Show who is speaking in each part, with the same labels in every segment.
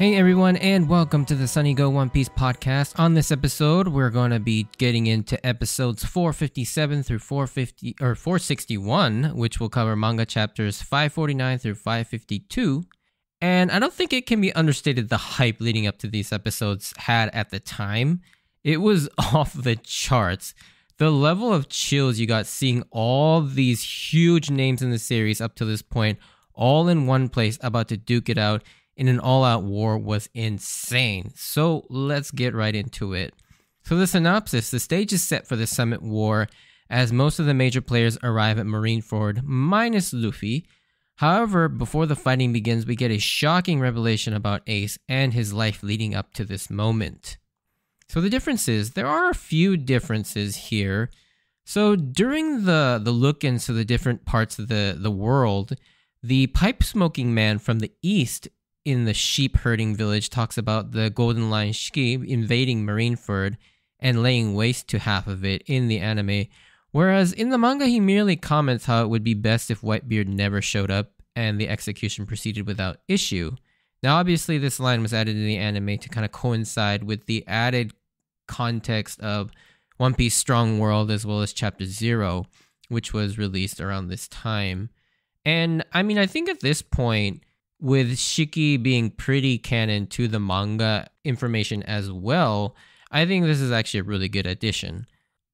Speaker 1: Hey everyone, and welcome to the Sunny Go One Piece podcast. On this episode, we're going to be getting into episodes 457 through 461, which will cover manga chapters 549 through 552. And I don't think it can be understated the hype leading up to these episodes had at the time. It was off the charts. The level of chills you got seeing all these huge names in the series up to this point, all in one place, about to duke it out in an all-out war was insane. So let's get right into it. So the synopsis: the stage is set for the Summit War as most of the major players arrive at Marineford, minus Luffy. However, before the fighting begins, we get a shocking revelation about Ace and his life leading up to this moment. So the differences: there are a few differences here. So during the look into the different parts of the world, the pipe-smoking man from the east in the sheep herding village talks about the Golden Lion Shiki invading Marineford and laying waste to half of it in the anime, whereas in the manga he merely comments how it would be best if Whitebeard never showed up and the execution proceeded without issue. Now obviously this line was added in the anime to kind of coincide with the added context of One Piece Strong World as well as Chapter 0, which was released around this time. And I mean, I think at this point, with Shiki being pretty canon to the manga information as well, I think this is actually a really good addition.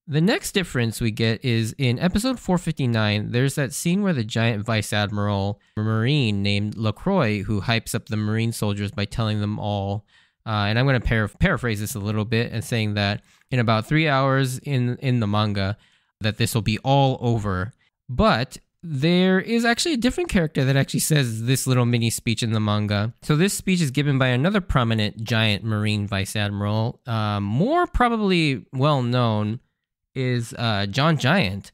Speaker 1: The next difference we get is in episode 459, there's that scene where the giant Vice Admiral Marine named LaCroix, who hypes up the Marine soldiers by telling them all, and I'm going to paraphrase this a little bit, and saying that in about 3 hours in the manga, that this will be all over. But there is actually a different character that actually says this little mini speech in the manga. So this speech is given by another prominent giant Marine Vice Admiral. More probably well known is John Giant.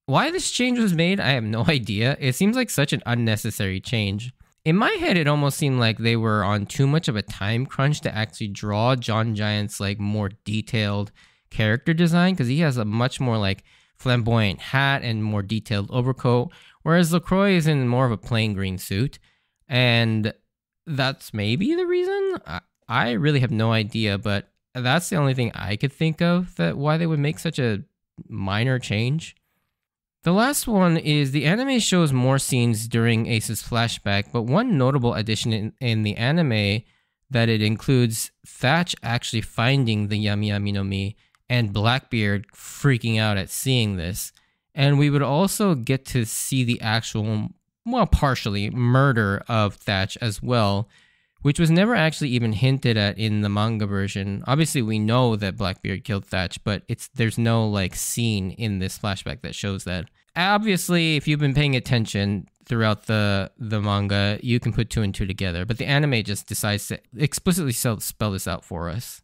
Speaker 1: Why this change was made, I have no idea. It seems like such an unnecessary change. In my head, it almost seemed like they were on too much of a time crunch to actually draw John Giant's like more detailed character design, because he has a much more like flamboyant hat and more detailed overcoat, whereas LaCroix is in more of a plain green suit. And that's maybe the reason. I really have no idea, but that's the only thing I could think of that why they would make such a minor change. The last one is the anime shows more scenes during Ace's flashback, but one notable addition in the anime that it includes Thatch actually finding the Yami Yami no Mi and Blackbeard freaking out at seeing this. And we would also get to see the actual, well, partially, murder of Thatch as well, which was never actually even hinted at in the manga version. Obviously, we know that Blackbeard killed Thatch, but there's no like scene in this flashback that shows that. Obviously, if you've been paying attention throughout the manga, you can put two and two together, but the anime just decides to explicitly spell this out for us.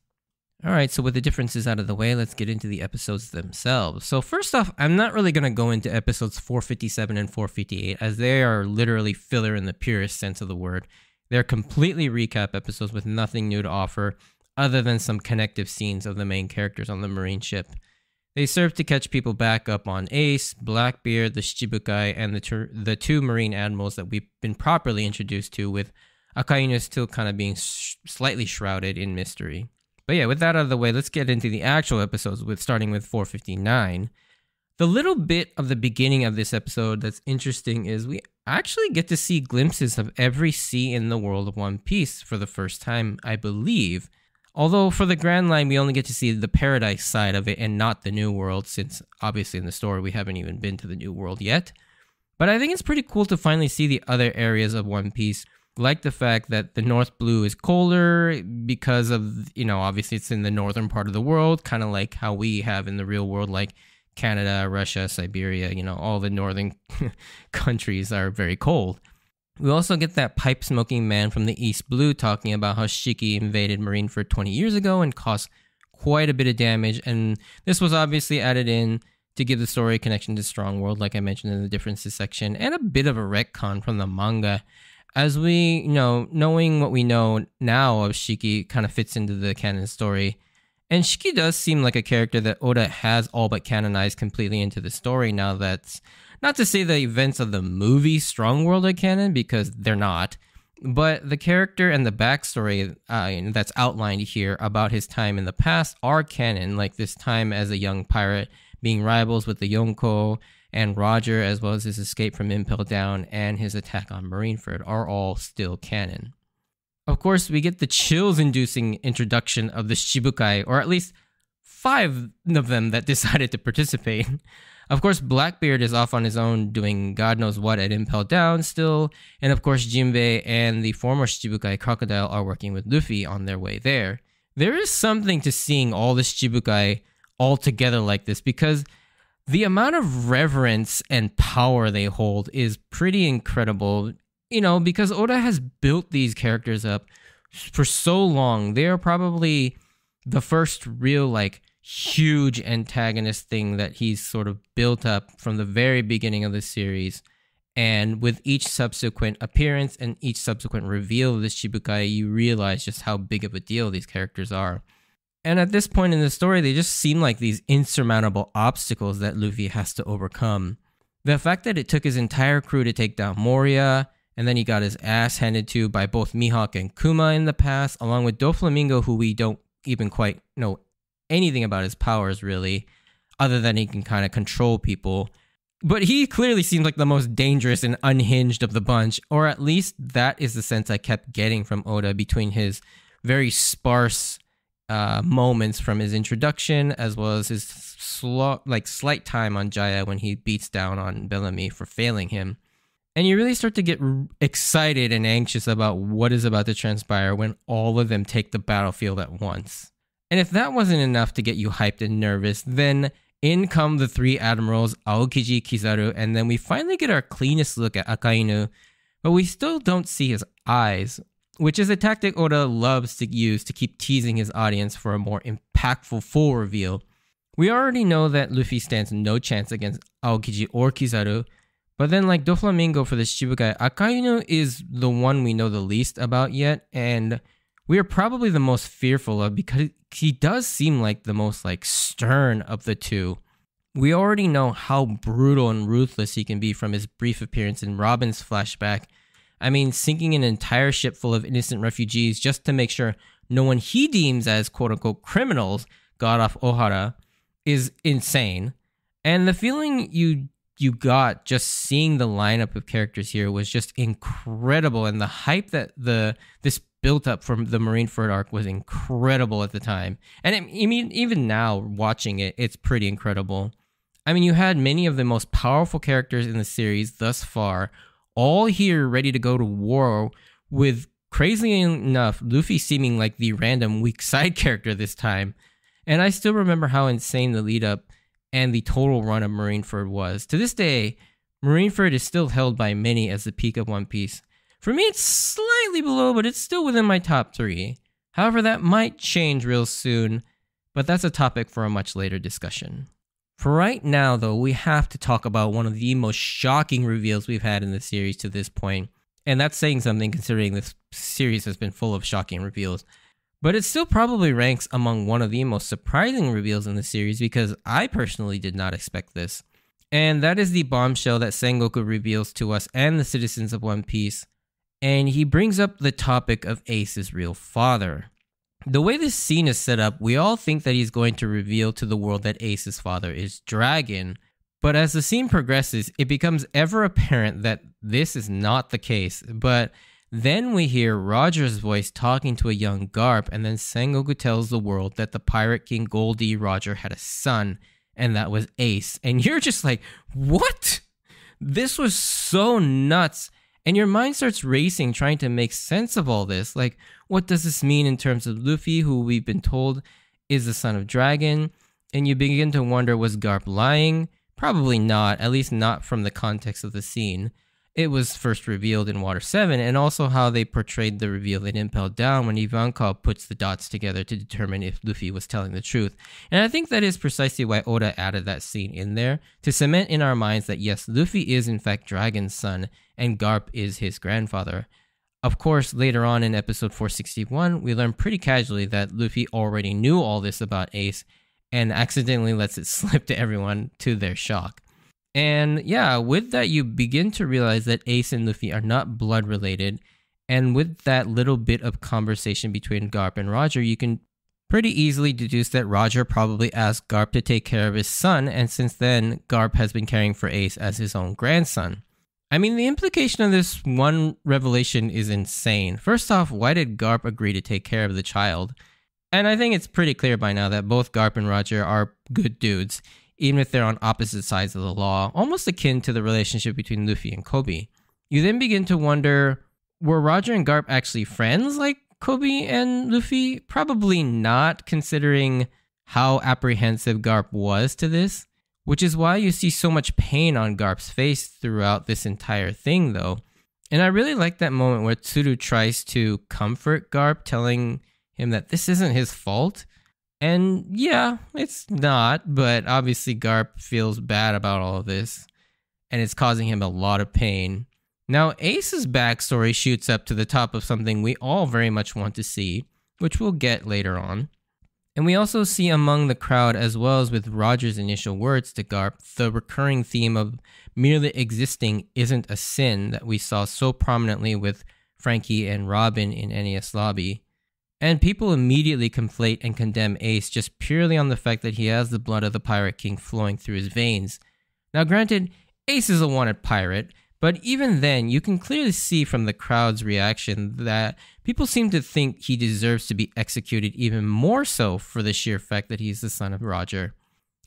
Speaker 1: Alright, so with the differences out of the way, let's get into the episodes themselves. So first off, I'm not really going to go into episodes 457 and 458, as they are literally filler in the purest sense of the word. They're completely recap episodes with nothing new to offer, other than some connective scenes of the main characters on the Marine ship. They serve to catch people back up on Ace, Blackbeard, the Shichibukai, and the two Marine admirals that we've been properly introduced to, with Akainu still kind of being slightly shrouded in mystery. But yeah, with that out of the way, let's get into the actual episodes, starting with 459. The little bit of the beginning of this episode that's interesting is we actually get to see glimpses of every sea in the world of One Piece for the first time, I believe. Although for the Grand Line, we only get to see the paradise side of it and not the New World, since obviously in the story we haven't even been to the New World yet. But I think it's pretty cool to finally see the other areas of One Piece, like the fact that the North Blue is colder because of, obviously it's in the northern part of the world, kind of like how we have in the real world, like Canada, Russia, Siberia, all the northern countries are very cold. We also get that pipe-smoking man from the East Blue talking about how Shiki invaded Marineford 20 years ago and caused quite a bit of damage, and this was obviously added in to give the story a connection to Strong World, like I mentioned in the differences section, and a bit of a retcon from the manga. As we, knowing what we know now of Shiki kind of fits into the canon story. And Shiki does seem like a character that Oda has all but canonized completely into the story now. That's not to say the events of the movie Strong World are canon, because they're not. But the character and the backstory that's outlined here about his time in the past are canon, like this time as a young pirate, being rivals with the Yonko and Roger, as well as his escape from Impel Down and his attack on Marineford, are all still canon. Of course, we get the chills-inducing introduction of the Shibukai, or at least 5 of them that decided to participate. Of course, Blackbeard is off on his own doing God knows what at Impel Down still, and of course Jinbei and the former Shibukai Crocodile are working with Luffy on their way there. There is something to seeing all the Shibukai all together like this, because the amount of reverence and power they hold is pretty incredible. Because Oda has built these characters up for so long. They are probably the first real, huge antagonist thing that he's sort of built up from the very beginning of the series. And with each subsequent appearance and each subsequent reveal of the Shibukai, you realize just how big of a deal these characters are. And at this point in the story, they just seem like these insurmountable obstacles that Luffy has to overcome. The fact that it took his entire crew to take down Moria, and then he got his ass handed to by both Mihawk and Kuma in the past, along with Doflamingo, who we don't even quite know anything about his powers, really, other than he can kind of control people. But he clearly seems like the most dangerous and unhinged of the bunch, or at least that is the sense I kept getting from Oda between his very sparse moments from his introduction, as well as his slight time on Jaya when he beats down on Bellamy for failing him. And you really start to get excited and anxious about what is about to transpire when all of them take the battlefield at once. And if that wasn't enough to get you hyped and nervous, then in come the 3 admirals, Aokiji, Kizaru, and then we finally get our cleanest look at Akainu, but we still don't see his eyes, which is a tactic Oda loves to use to keep teasing his audience for a more impactful full reveal. We already know that Luffy stands no chance against Aokiji or Kizaru, but then like Doflamingo for the Shibukai, Akainu is the one we know the least about yet, and we are probably the most fearful of because he does seem like the most stern of the two. We already know how brutal and ruthless he can be from his brief appearance in Robin's flashback. I mean, sinking an entire ship full of innocent refugees just to make sure no one he deems as quote-unquote criminals got off Ohara is insane. And the feeling you got just seeing the lineup of characters here was just incredible, and the hype that this built up from the Marineford arc was incredible at the time. And even now watching it, it's pretty incredible. I mean, you had many of the most powerful characters in the series thus far all here ready to go to war, with, crazily enough, Luffy seeming like the random weak side character this time. And I still remember how insane the lead up and the total run of Marineford was. To this day, Marineford is still held by many as the peak of One Piece. For me, it's slightly below, but it's still within my top 3. However, that might change real soon, but that's a topic for a much later discussion. For right now, though, we have to talk about one of the most shocking reveals we've had in the series to this point, and that's saying something considering this series has been full of shocking reveals. But it still probably ranks among one of the most surprising reveals in the series because I personally did not expect this. And that is the bombshell that Sengoku reveals to us and the citizens of One Piece. And he brings up the topic of Ace's real father. The way this scene is set up, we all think that he's going to reveal to the world that Ace's father is Dragon. But as the scene progresses, it becomes ever apparent that this is not the case. But then we hear Roger's voice talking to a young Garp, and then Sengoku tells the world that the Pirate King Goldie Roger had a son, and that was Ace. And you're just like, what? This was so nuts. And your mind starts racing, trying to make sense of all this. Like, what does this mean in terms of Luffy, who we've been told is the son of Dragon? And you begin to wonder, was Garp lying? Probably not, at least not from the context of the scene. It was first revealed in Water 7, and also how they portrayed the reveal in Impel Down when Ivankov puts the dots together to determine if Luffy was telling the truth. And I think that is precisely why Oda added that scene in there, to cement in our minds that yes, Luffy is in fact Dragon's son, and Garp is his grandfather. Of course, later on in episode 461, we learn pretty casually that Luffy already knew all this about Ace, and accidentally lets it slip to everyone to their shock. And yeah, with that, you begin to realize that Ace and Luffy are not blood related, And with that little bit of conversation between Garp and Roger, you can pretty easily deduce that Roger probably asked Garp to take care of his son, and since then, Garp has been caring for Ace as his own grandson. I mean, the implication of this one revelation is insane. First off, why did Garp agree to take care of the child? And I think it's pretty clear by now that both Garp and Roger are good dudes, even if they're on opposite sides of the law, almost akin to the relationship between Luffy and Kobe. You then begin to wonder, were Roger and Garp actually friends like Kobe and Luffy? Probably not, considering how apprehensive Garp was to this, which is why you see so much pain on Garp's face throughout this entire thing, though. And I really like that moment where Tsuru tries to comfort Garp, telling him that this isn't his fault. And yeah, it's not, but obviously Garp feels bad about all of this, and it's causing him a lot of pain. Now, Ace's backstory shoots up to the top of something we all very much want to see, which we'll get later on. And we also see among the crowd, as well as with Roger's initial words to Garp, the recurring theme of merely existing isn't a sin that we saw so prominently with Frankie and Robin in NES Lobby. And people immediately conflate and condemn Ace just purely on the fact that he has the blood of the Pirate King flowing through his veins. Now granted, Ace is a wanted pirate, but even then, you can clearly see from the crowd's reaction that people seem to think he deserves to be executed even more so for the sheer fact that he's the son of Roger.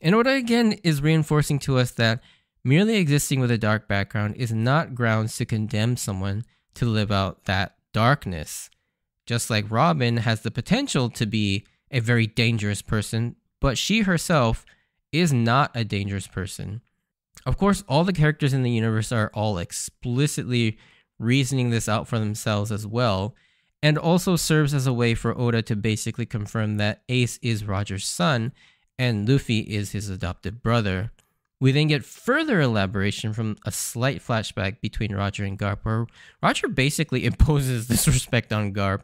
Speaker 1: And what again is reinforcing to us that merely existing with a dark background is not grounds to condemn someone to live out that darkness. Just like Robin has the potential to be a very dangerous person, but she herself is not a dangerous person. Of course, all the characters in the universe are all explicitly reasoning this out for themselves as well, and also serves as a way for Oda to basically confirm that Ace is Roger's son and Luffy is his adopted brother. We then get further elaboration from a slight flashback between Roger and Garp, where Roger basically imposes disrespect on Garp,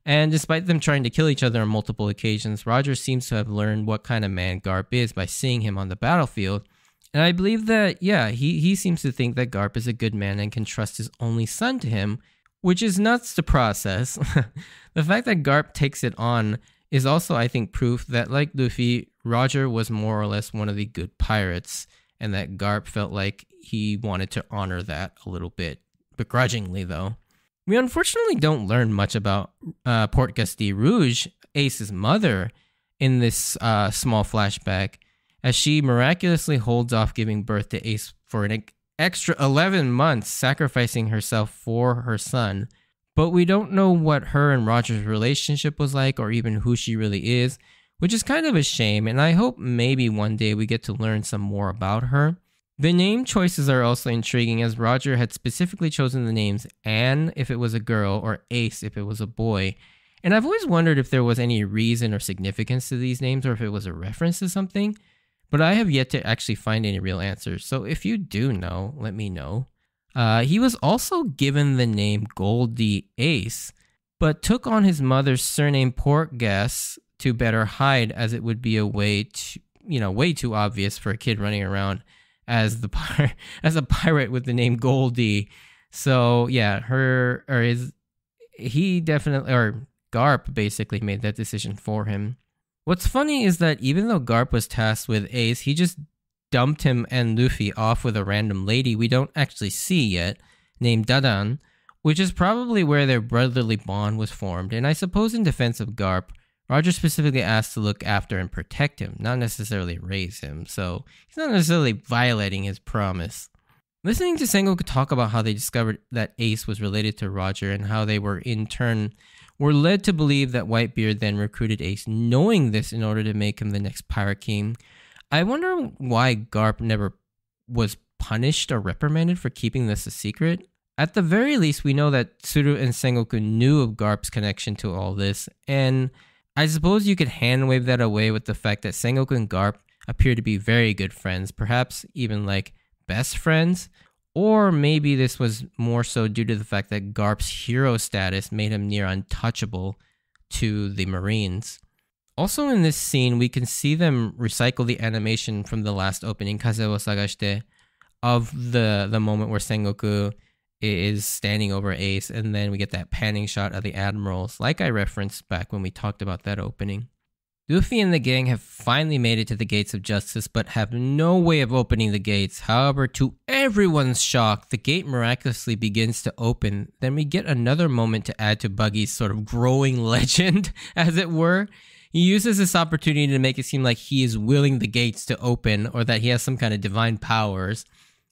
Speaker 1: and despite them trying to kill each other on multiple occasions, Roger seems to have learned what kind of man Garp is by seeing him on the battlefield. And I believe that, yeah, he seems to think that Garp is a good man and can trust his only son to him, which is nuts to process. The fact that Garp takes it on is also, I think, proof that, like Luffy, Roger was more or less one of the good pirates, and that Garp felt like he wanted to honor that a little bit, begrudgingly though. We unfortunately don't learn much about Port Gasti Rouge, Ace's mother, in this small flashback, as she miraculously holds off giving birth to Ace for an extra 11 months, sacrificing herself for her son. But we don't know what her and Roger's relationship was like, or even who she really is, which is kind of a shame, and I hope maybe one day we get to learn some more about her. The name choices are also intriguing, as Roger had specifically chosen the names Anne if it was a girl, or Ace if it was a boy. And I've always wondered if there was any reason or significance to these names, or if it was a reference to something. But I have yet to actually find any real answers, so if you do know, let me know. He was also given the name Goldie Ace, but took on his mother's surname Portgas to better hide, as it would be a way to, way too obvious for a kid running around as a pirate with the name Goldie. So yeah, Garp basically made that decision for him. What's funny is that even though Garp was tasked with Ace, he just dumped him and Luffy off with a random lady we don't actually see yet, named Dadan, which is probably where their brotherly bond was formed. And I suppose in defense of Garp, Roger specifically asked to look after and protect him, not necessarily raise him, so he's not necessarily violating his promise. Listening to Sengoku talk about how they discovered that Ace was related to Roger and how they were in turn led to believe that Whitebeard then recruited Ace knowing this in order to make him the next Pirate King, I wonder why Garp never was punished or reprimanded for keeping this a secret. At the very least, we know that Tsuru and Sengoku knew of Garp's connection to all this, and I suppose you could hand-wave that away with the fact that Sengoku and Garp appear to be very good friends, perhaps even like best friends, or maybe this was more so due to the fact that Garp's hero status made him near untouchable to the Marines. Also in this scene, we can see them recycle the animation from the last opening, Kaze wo Sagashite, of the moment where Sengoku is standing over Ace, and then we get that panning shot of the admirals, like I referenced back when we talked about that opening. Luffy and the gang have finally made it to the gates of justice, but have no way of opening the gates. However, to everyone's shock, the gate miraculously begins to open. Then we get another moment to add to Buggy's sort of growing legend, as it were. He uses this opportunity to make it seem like he is willing the gates to open, or that he has some kind of divine powers.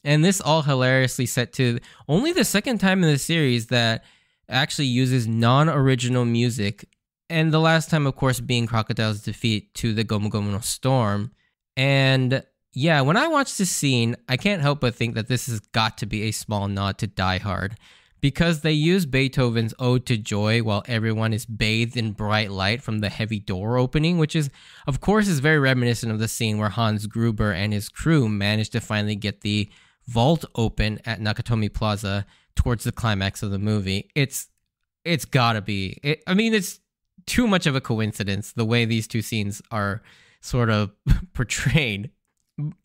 Speaker 1: And this all hilariously set to only the second time in the series that actually uses non-original music. And the last time, of course, being Crocodile's defeat to the Gomu Gomu no Storm. And yeah, when I watch this scene, I can't help but think that this has got to be a small nod to Die Hard, because they use Beethoven's Ode to Joy while everyone is bathed in bright light from the heavy door opening, which is, of course, is very reminiscent of the scene where Hans Gruber and his crew managed to finally get the vault open at Nakatomi Plaza towards the climax of the movie. It's gotta be. It's too much of a coincidence the way these two scenes are sort of portrayed,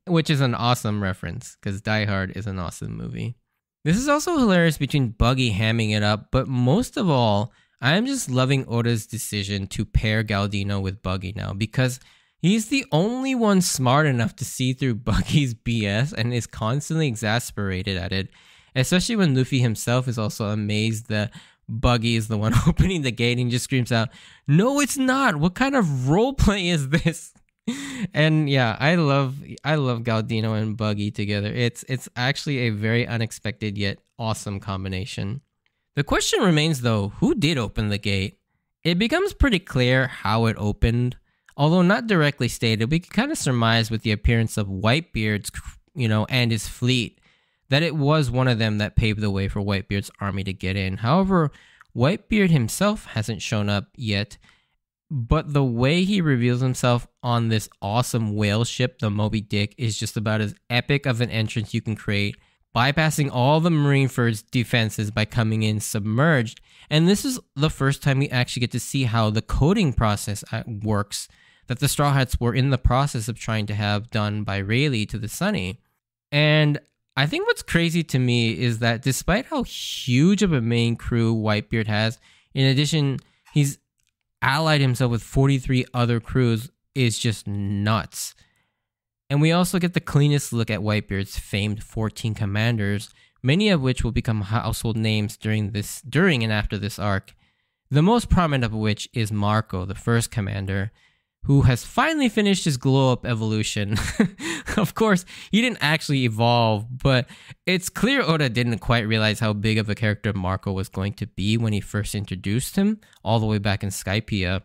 Speaker 1: which is an awesome reference because Die Hard is an awesome movie. This is also hilarious between Buggy hamming it up, but most of all, I am just loving Oda's decision to pair Galdino with Buggy now, because he's the only one smart enough to see through Buggy's BS and is constantly exasperated at it, especially when Luffy himself is also amazed that Buggy is the one opening the gate and just screams out, "No, it's not! What kind of roleplay is this?" And yeah, I love Galdino and Buggy together. It's actually a very unexpected yet awesome combination. The question remains though, who did open the gate? It becomes pretty clear how it opened, although not directly stated. We can kind of surmise with the appearance of Whitebeard's, and his fleet, that it was one of them that paved the way for Whitebeard's army to get in. However, Whitebeard himself hasn't shown up yet, but the way he reveals himself on this awesome whale ship, the Moby Dick, is just about as epic of an entrance you can create, bypassing all the Marineford's defenses by coming in submerged. And this is the first time we actually get to see how the coding process works that the Straw Hats were in the process of trying to have done by Rayleigh to the Sunny. And I think what's crazy to me is that despite how huge of a main crew Whitebeard has, in addition, he's allied himself with 43 other crews, is just nuts. And we also get the cleanest look at Whitebeard's famed 14 commanders, many of which will become household names during and after this arc. The most prominent of which is Marco, the first commander, who has finally finished his glow-up evolution. Of course, he didn't actually evolve, but it's clear Oda didn't quite realize how big of a character Marco was going to be when he first introduced him, all the way back in Skypiea.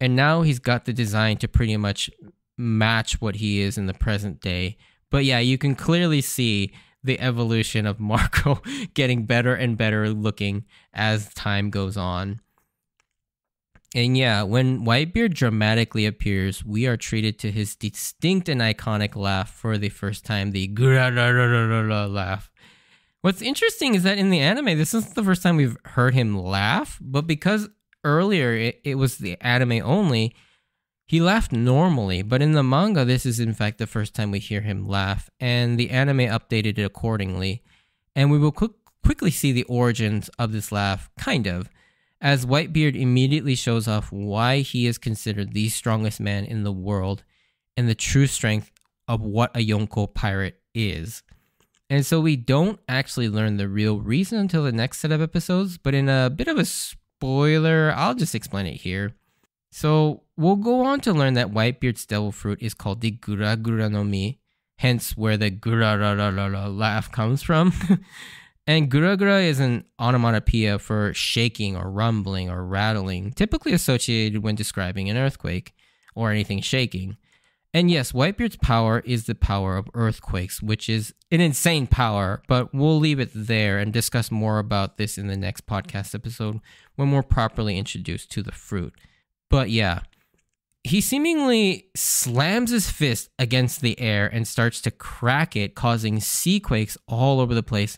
Speaker 1: And now he's got the design to pretty much match what he is in the present day. But yeah, you can clearly see the evolution of Marco getting better and better looking as time goes on. And yeah, when Whitebeard dramatically appears, we are treated to his distinct and iconic laugh for the first time, the laugh. What's interesting is that in the anime, this is the first time we've heard him laugh, but because earlier it was the anime only, he laughed normally. But in the manga, this is in fact the first time we hear him laugh, and the anime updated it accordingly. And we will quickly see the origins of this laugh, kind of, as Whitebeard immediately shows off why he is considered the strongest man in the world and the true strength of what a Yonko pirate is. And so we don't actually learn the real reason until the next set of episodes, but in a bit of a spoiler, I'll just explain it here. So we'll go on to learn that Whitebeard's devil fruit is called the Gura Gura no Mi, hence where the Gura ra ra ra ra laugh comes from. And Gura Gura is an onomatopoeia for shaking or rumbling or rattling, typically associated when describing an earthquake or anything shaking. And yes, Whitebeard's power is the power of earthquakes, which is an insane power, but we'll leave it there and discuss more about this in the next podcast episode when we're properly introduced to the fruit. But yeah, he seemingly slams his fist against the air and starts to crack it, causing sea quakes all over the place.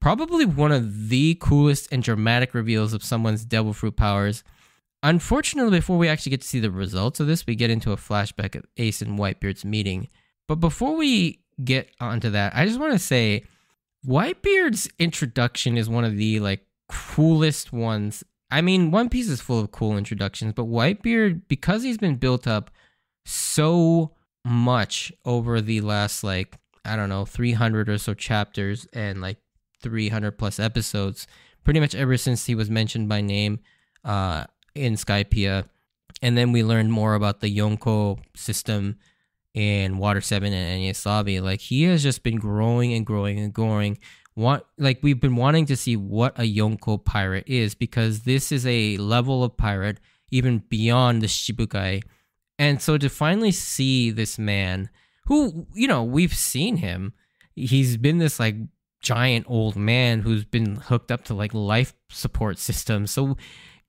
Speaker 1: Probably one of the coolest and dramatic reveals of someone's devil fruit powers. Unfortunately, before we actually get to see the results of this, we get into a flashback of Ace and Whitebeard's meeting. But before we get onto that, I just want to say, Whitebeard's introduction is one of the like coolest ones. I mean, One Piece is full of cool introductions, but Whitebeard, because he's been built up so much over the last like, I don't know, 300 or so chapters and like 300 plus episodes, pretty much ever since he was mentioned by name in Skypiea. And then we learned more about the Yonko system in Water 7 and Enies Lobby. Like, he has just been growing and growing and growing. We've been wanting to see what a Yonko pirate is, because this is a level of pirate even beyond the Shibukai. And so to finally see this man who, you know, we've seen him, he's been this like giant old man who's been hooked up to like life support systems. So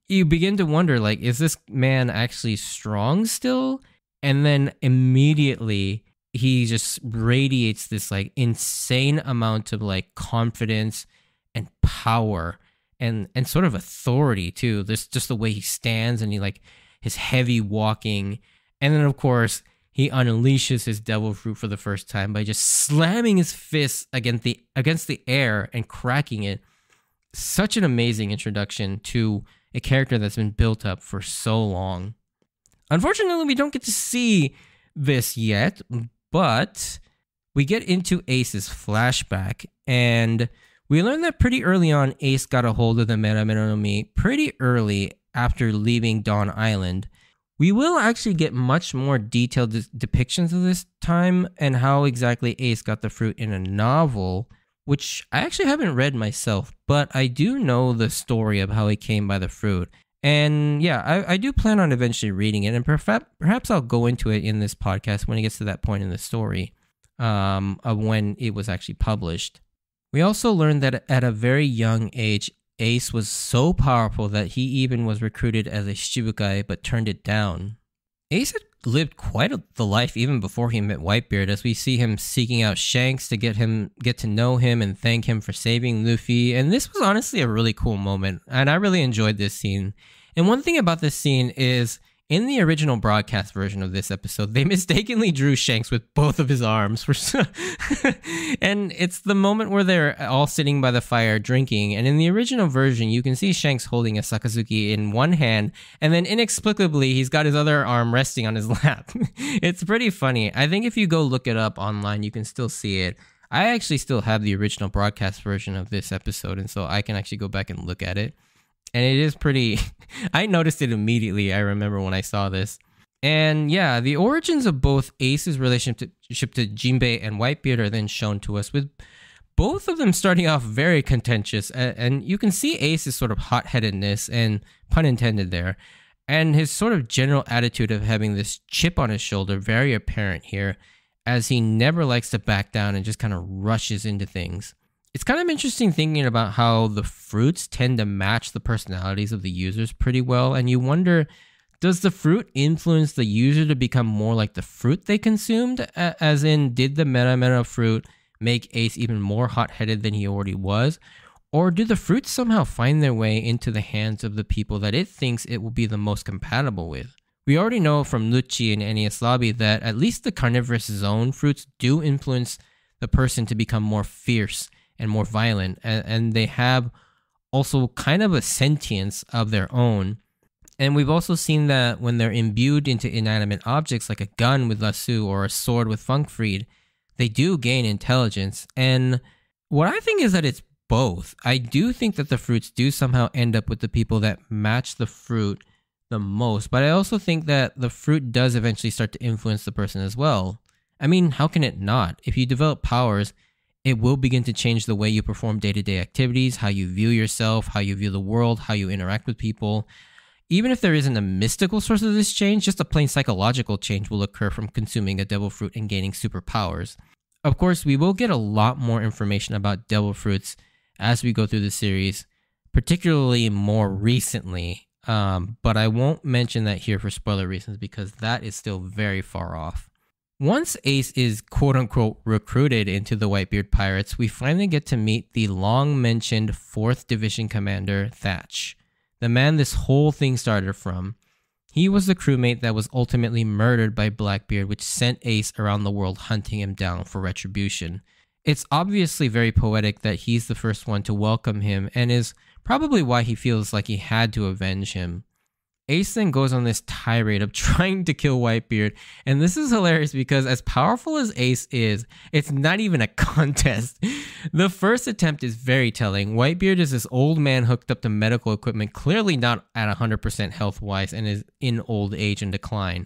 Speaker 1: you begin to wonder, like, is this man actually strong still? And then immediately he just radiates this like insane amount of like confidence and power and sort of authority too. This just the way he stands and he like his heavy walking. And then of course he unleashes his devil fruit for the first time by just slamming his fists against the air and cracking it. Such an amazing introduction to a character that's been built up for so long. Unfortunately, we don't get to see this yet, but we get into Ace's flashback, and we learn that pretty early on, Ace got a hold of the Mera Mera no Mi pretty early after leaving Dawn Island. We will actually get much more detailed depictions of this time and how exactly Ace got the fruit in a novel, which I actually haven't read myself, but I do know the story of how he came by the fruit. And yeah, I do plan on eventually reading it, and perhaps I'll go into it in this podcast when it gets to that point in the story of when it was actually published. We also learned that at a very young age, Ace was so powerful that he even was recruited as a Shibukai but turned it down. Ace had lived quite the life even before he met Whitebeard, as we see him seeking out Shanks to get to know him and thank him for saving Luffy. And this was honestly a really cool moment, and I really enjoyed this scene. And one thing about this scene is, in the original broadcast version of this episode, they mistakenly drew Shanks with both of his arms. And it's the moment where they're all sitting by the fire drinking. And in the original version, you can see Shanks holding a Sakazuki in one hand, and then inexplicably, he's got his other arm resting on his lap. It's pretty funny. I think if you go look it up online, you can still see it. I actually still have the original broadcast version of this episode, and so I can actually go back and look at it. And it is pretty... I noticed it immediately, I remember when I saw this. And yeah, the origins of both Ace's relationship to Jinbei and Whitebeard are then shown to us, with both of them starting off very contentious. And you can see Ace's sort of hot-headedness, and pun intended there, and his sort of general attitude of having this chip on his shoulder very apparent here, as he never likes to back down and just kind of rushes into things. It's kind of interesting thinking about how the fruits tend to match the personalities of the users pretty well, and you wonder, does the fruit influence the user to become more like the fruit they consumed? As in, did the Mera Mera fruit make Ace even more hot-headed than he already was? Or do the fruits somehow find their way into the hands of the people that it thinks it will be the most compatible with? We already know from Lucci and Enies Lobby that at least the carnivorous zone fruits do influence the person to become more fierce and more violent, and they have also kind of a sentience of their own. And we've also seen that when they're imbued into inanimate objects like a gun with Lasso or a sword with Funkfried, they do gain intelligence. And what I think is that it's both. I do think that the fruits do somehow end up with the people that match the fruit the most, but I also think that the fruit does eventually start to influence the person as well. I mean, how can it not? If you develop powers, it will begin to change the way you perform day-to-day activities, how you view yourself, how you view the world, how you interact with people. Even if there isn't a mystical source of this change, just a plain psychological change will occur from consuming a devil fruit and gaining superpowers. Of course, we will get a lot more information about devil fruits as we go through the series, particularly more recently, but I won't mention that here for spoiler reasons because that is still very far off. Once Ace is quote-unquote recruited into the Whitebeard Pirates, we finally get to meet the long-mentioned 4th Division Commander, Thatch, the man this whole thing started from. He was the crewmate that was ultimately murdered by Blackbeard, which sent Ace around the world hunting him down for retribution. It's obviously very poetic that he's the first one to welcome him and is probably why he feels like he had to avenge him. Ace then goes on this tirade of trying to kill Whitebeard, and this is hilarious because as powerful as Ace is, it's not even a contest. The first attempt is very telling. Whitebeard is this old man hooked up to medical equipment, clearly not at 100% health-wise and is in old age and decline.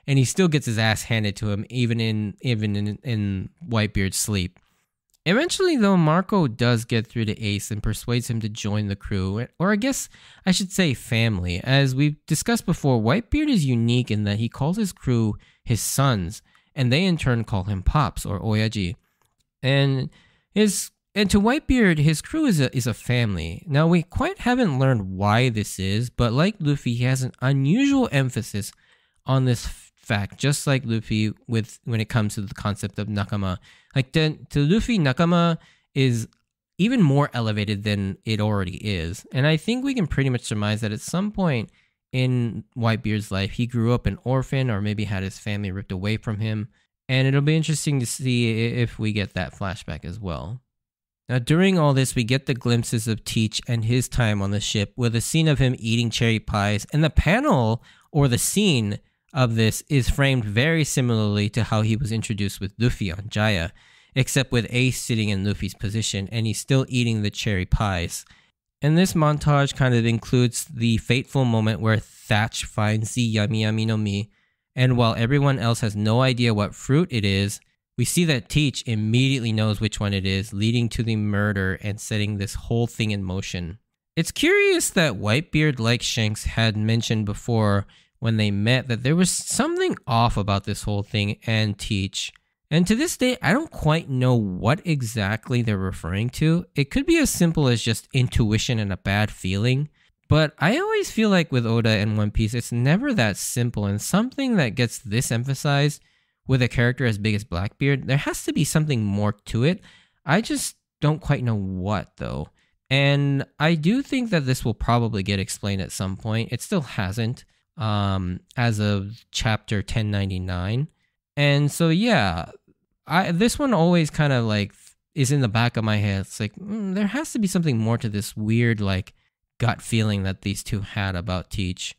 Speaker 1: And he still gets his ass handed to him even in Whitebeard's sleep. Eventually, though, Marco does get through to Ace and persuades him to join the crew, or I guess I should say family. As we've discussed before, Whitebeard is unique in that he calls his crew his sons, and they in turn call him Pops or Oyaji. And to Whitebeard, his crew is a family. Now, we quite haven't learned why this is, but like Luffy, he has an unusual emphasis on this fact, just like Luffy when it comes to the concept of nakama. Like to Luffy, nakama is even more elevated than it already is. And I think we can pretty much surmise that at some point in Whitebeard's life, he grew up an orphan or maybe had his family ripped away from him. And it'll be interesting to see if we get that flashback as well. Now, during all this, we get the glimpses of Teach and his time on the ship with a scene of him eating cherry pies. And the panel or the scene of this is framed very similarly to how he was introduced with Luffy on Jaya, except with Ace sitting in Luffy's position and he's still eating the cherry pies. And this montage kind of includes the fateful moment where Thatch finds the Yami Yami no Mi, and while everyone else has no idea what fruit it is, we see that Teach immediately knows which one it is, leading to the murder and setting this whole thing in motion. It's curious that Whitebeard, like Shanks, had mentioned before when they met that there was something off about this whole thing and Teach. And to this day, I don't quite know what exactly they're referring to. It could be as simple as just intuition and a bad feeling. But I always feel like with Oda and One Piece, it's never that simple. And something that gets this emphasized with a character as big as Blackbeard, there has to be something more to it. I just don't quite know what, though. And I do think that this will probably get explained at some point. It still hasn't. As of chapter 1099. And so yeah, this one always kind of like is in the back of my head. It's like there has to be something more to this weird like gut feeling that these two had about Teach.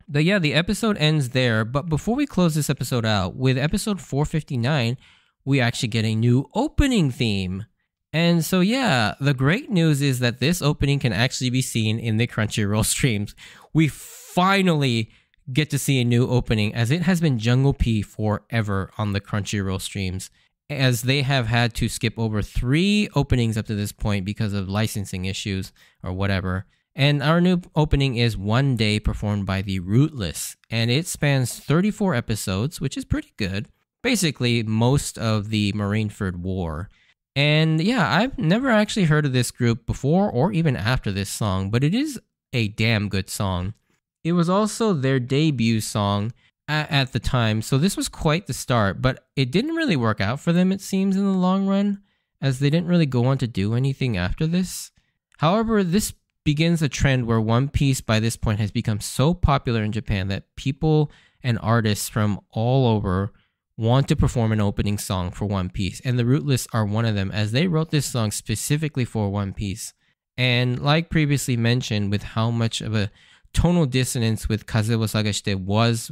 Speaker 1: But yeah, the episode ends there. But before we close this episode out, with episode 459, we actually get a new opening theme. And so yeah, the great news is that this opening can actually be seen in the Crunchyroll streams. We finally get to see a new opening, as it has been Jungle P forever on the Crunchyroll streams, as they have had to skip over 3 openings up to this point because of licensing issues or whatever. And our new opening is One Day, performed by the Rootless, and it spans 34 episodes, which is pretty good. Basically, most of the Marineford War. And yeah, I've never actually heard of this group before or even after this song, but it is a damn good song. It was also their debut song at the time, so this was quite the start, but it didn't really work out for them, it seems, in the long run, as they didn't really go on to do anything after this. However, this begins a trend where One Piece by this point has become so popular in Japan that people and artists from all over want to perform an opening song for One Piece, and the Rootless are one of them, as they wrote this song specifically for One Piece. And like previously mentioned, with how much of a tonal dissonance with Kaze wo Sagashite was,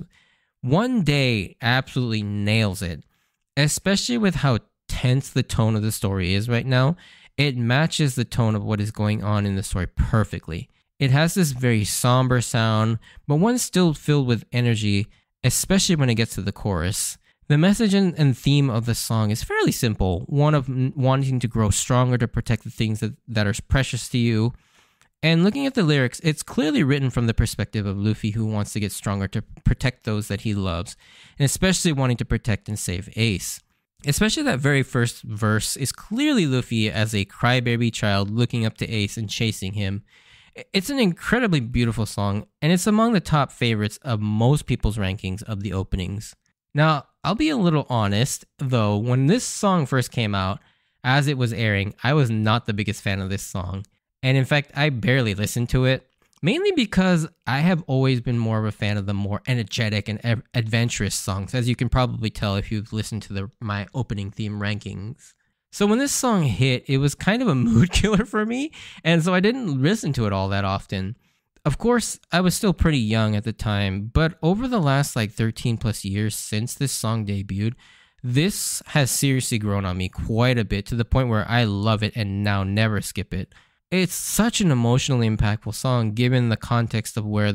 Speaker 1: One Day absolutely nails it, especially with how tense the tone of the story is right now. It matches the tone of what is going on in the story perfectly. It has this very somber sound, but one still filled with energy, especially when it gets to the chorus. The message and theme of the song is fairly simple, one of wanting to grow stronger to protect the things that are precious to you. And looking at the lyrics, it's clearly written from the perspective of Luffy, who wants to get stronger to protect those that he loves, and especially wanting to protect and save Ace. Especially that very first verse is clearly Luffy as a crybaby child looking up to Ace and chasing him. It's an incredibly beautiful song, and it's among the top favorites of most people's rankings of the openings. Now, I'll be a little honest, though, when this song first came out, as it was airing, I was not the biggest fan of this song. And in fact, I barely listened to it, mainly because I have always been more of a fan of the more energetic and adventurous songs, as you can probably tell if you've listened to my opening theme rankings. So when this song hit, it was kind of a mood killer for me, and so I didn't listen to it all that often. Of course, I was still pretty young at the time, but over the last like 13 plus years since this song debuted, this has seriously grown on me quite a bit to the point where I love it and now never skip it. It's such an emotionally impactful song given the context of where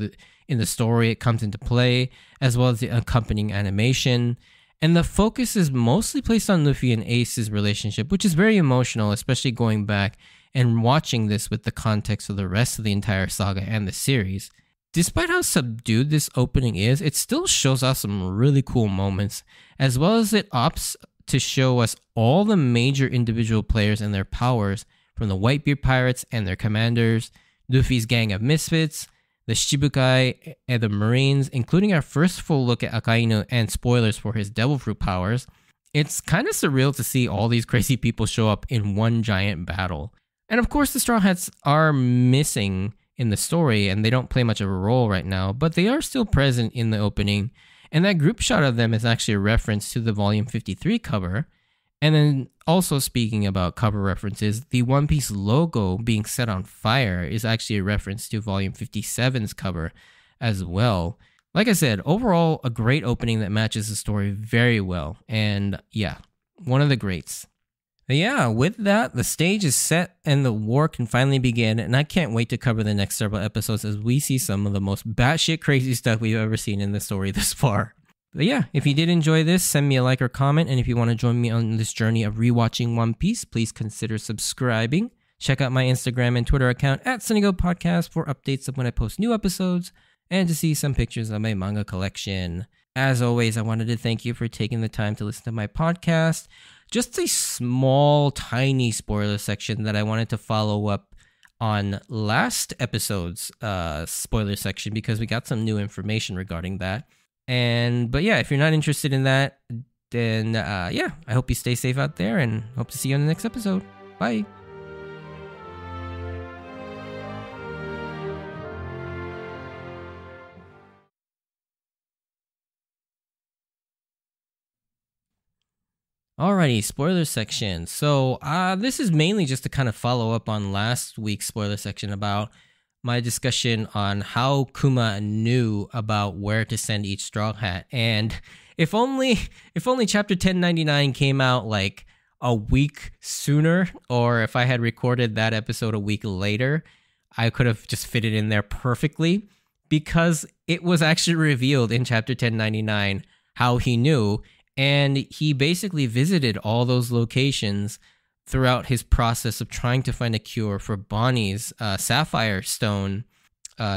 Speaker 1: in the story it comes into play, as well as the accompanying animation. And the focus is mostly placed on Luffy and Ace's relationship, which is very emotional, especially going back and watching this with the context of the rest of the entire saga and the series. Despite how subdued this opening is, it still shows off some really cool moments, as well as it opts to show us all the major individual players and their powers, from the Whitebeard Pirates and their commanders, Luffy's gang of misfits, the Shibukai, and the Marines, including our first full look at Akainu and spoilers for his Devil Fruit powers. It's kind of surreal to see all these crazy people show up in one giant battle. And of course, the Straw Hats are missing in the story, and they don't play much of a role right now, but they are still present in the opening, and that group shot of them is actually a reference to the Volume 53 cover. And then also speaking about cover references, the One Piece logo being set on fire is actually a reference to Volume 57's cover as well. Like I said, overall, a great opening that matches the story very well, and yeah, one of the greats. But yeah, with that, the stage is set and the war can finally begin, and I can't wait to cover the next several episodes as we see some of the most batshit crazy stuff we've ever seen in the story this far. But yeah, if you did enjoy this, send me a like or comment, and if you want to join me on this journey of rewatching One Piece, please consider subscribing. Check out my Instagram and Twitter account at SunnyGo Podcast for updates of when I post new episodes, and to see some pictures of my manga collection. As always, I wanted to thank you for taking the time to listen to my podcast. Just a small, tiny spoiler section that I wanted to follow up on last episode's spoiler section because we got some new information regarding that. But yeah, if you're not interested in that, then yeah, I hope you stay safe out there and hope to see you on the next episode. Bye. Alrighty, spoiler section. So this is mainly just to kind of follow up on last week's spoiler section about my discussion on how Kuma knew about where to send each Straw Hat. And if only chapter 1099 came out like a week sooner, or if I had recorded that episode a week later, I could have just fit it in there perfectly, because it was actually revealed in chapter 1099 how he knew. And he basically visited all those locations throughout his process of trying to find a cure for Bonnie's sapphire stone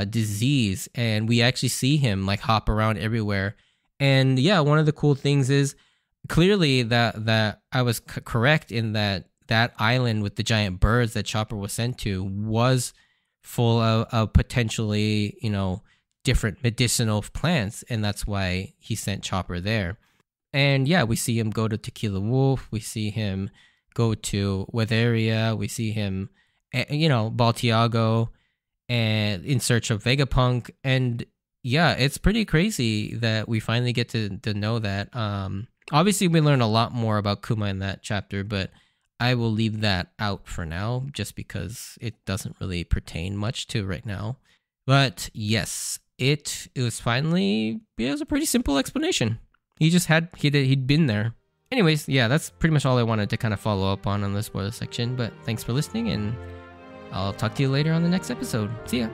Speaker 1: disease. And we actually see him like hop around everywhere. And yeah, one of the cool things is clearly that I was correct in that island with the giant birds that Chopper was sent to was full of potentially, different medicinal plants. And that's why he sent Chopper there. And yeah, we see him go to Tequila Wolf. We see him go to Weatheria. We see him, Baltiago, and in search of Vegapunk. And yeah, it's pretty crazy that we finally get to know that. Obviously, we learn a lot more about Kuma in that chapter, but I will leave that out for now, just because it doesn't really pertain much to right now. But yes, it was finally, it was a pretty simple explanation. He'd been there. Anyways, yeah, that's pretty much all I wanted to kind of follow up on the spoiler section. But thanks for listening, and I'll talk to you later on the next episode. See ya.